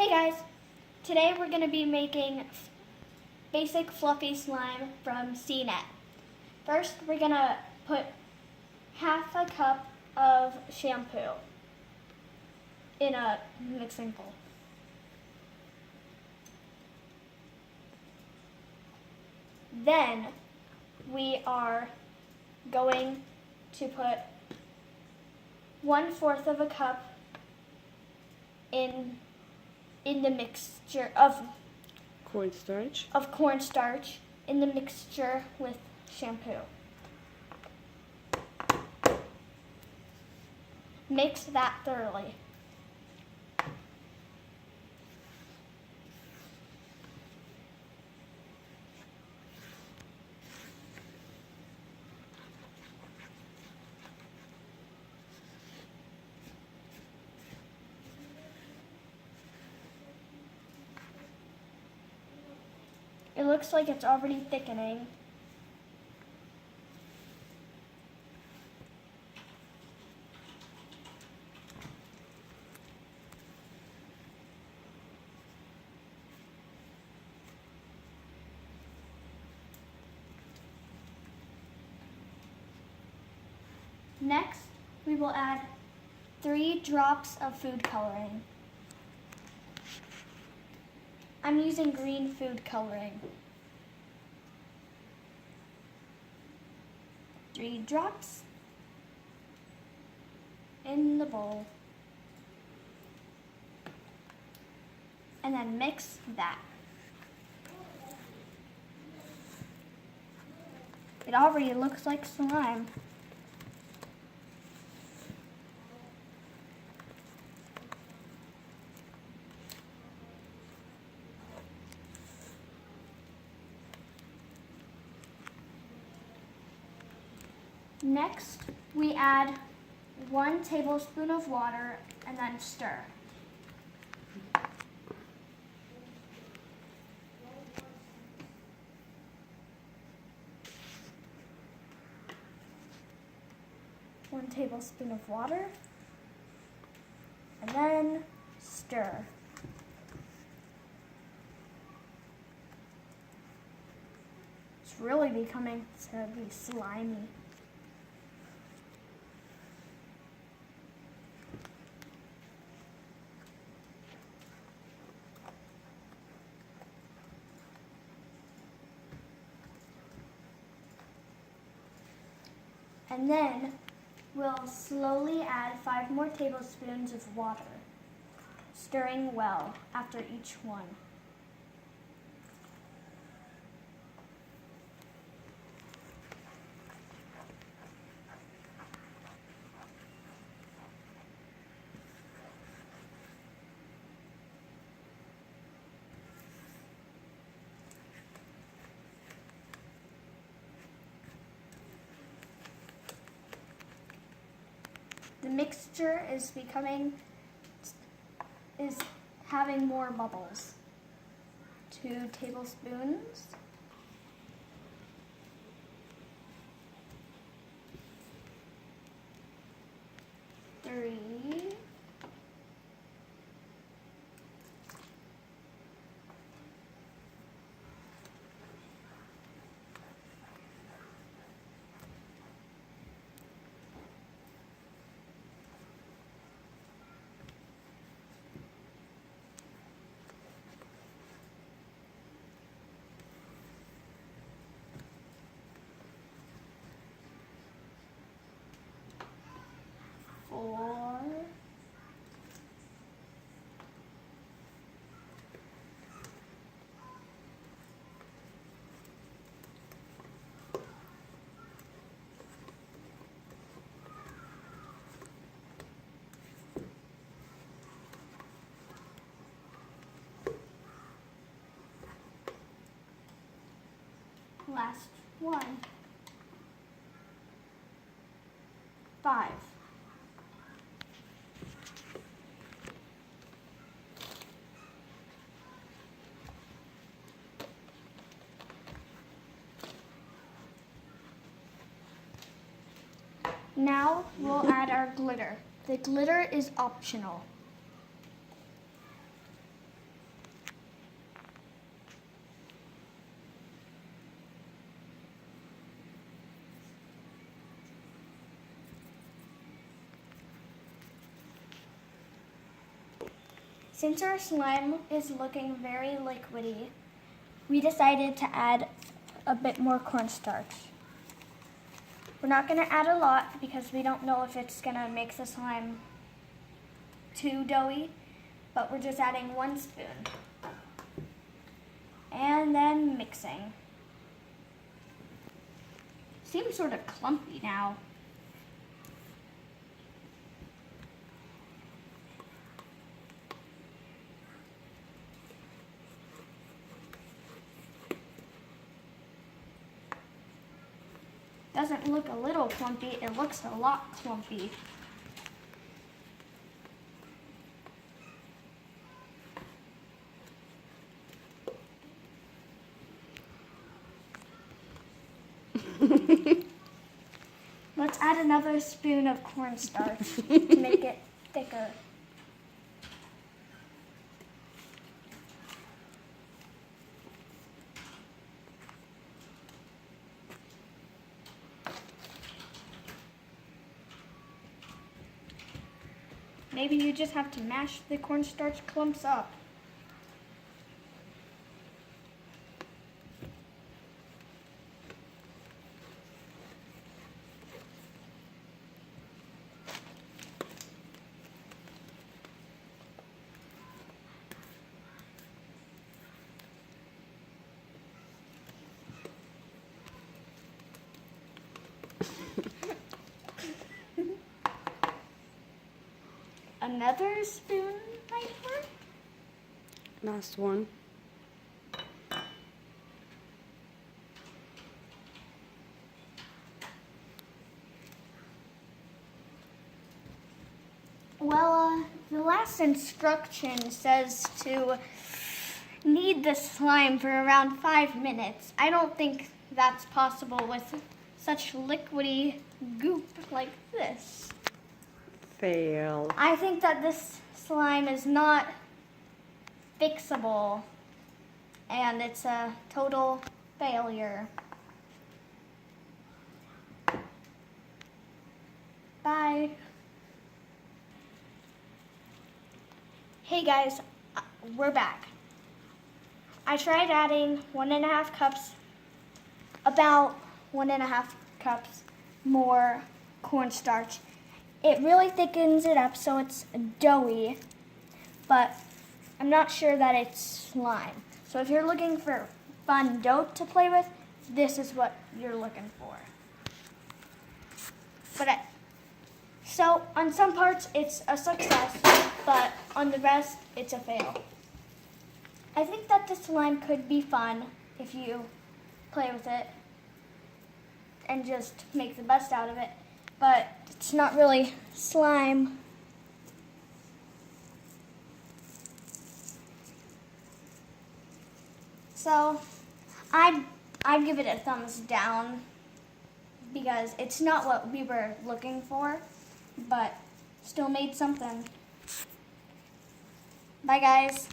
Hey guys, today we're going to be making basic fluffy slime from CNET. First, we're going to put half a cup of shampoo in a mixing bowl. Then we are going to put 1/4 of a cup in the mixture of cornstarch in the mixture with shampoo. Mix that thoroughly. It looks like it's already thickening. Next, we will add 3 drops of food coloring. I'm using green food coloring. 3 drops in the bowl. And then mix that. It already looks like slime. Next, we add 1 tablespoon of water and then stir. One tablespoon of water and then stir. It's really becoming to be slimy. And then we'll slowly add 5 more tablespoons of water, stirring well after each one. The mixture is having more bubbles. 2 tablespoons. 3. 4. 5. Now we'll add our glitter. The glitter is optional. Since our slime is looking very liquidy, we decided to add a bit more cornstarch. We're not going to add a lot because we don't know if it's going to make the slime too doughy, but we're just adding 1 spoon. And then mixing. Seems sort of clumpy now. Doesn't look a little clumpy, it looks a lot clumpy. Let's add another spoon of cornstarch to make it thicker. Maybe you just have to mash the cornstarch clumps up. Another spoon right here. Last one. Well, the last instruction says to knead the slime for around 5 minutes. I don't think that's possible with such liquidy goop like this. Fail. I think that this slime is not fixable, and it's a total failure. Bye. Hey guys, we're back. I tried adding 1.5 cups, about 1.5 cups more cornstarch. It really thickens it up so it's doughy, but I'm not sure that it's slime. So if you're looking for fun dough to play with, this is what you're looking for. So on some parts it's a success, but on the rest it's a fail. I think that the slime could be fun if you play with it and just make the best out of it, but it's not really slime. So I'd give it a thumbs down because it's not what we were looking for, but still made something. Bye guys.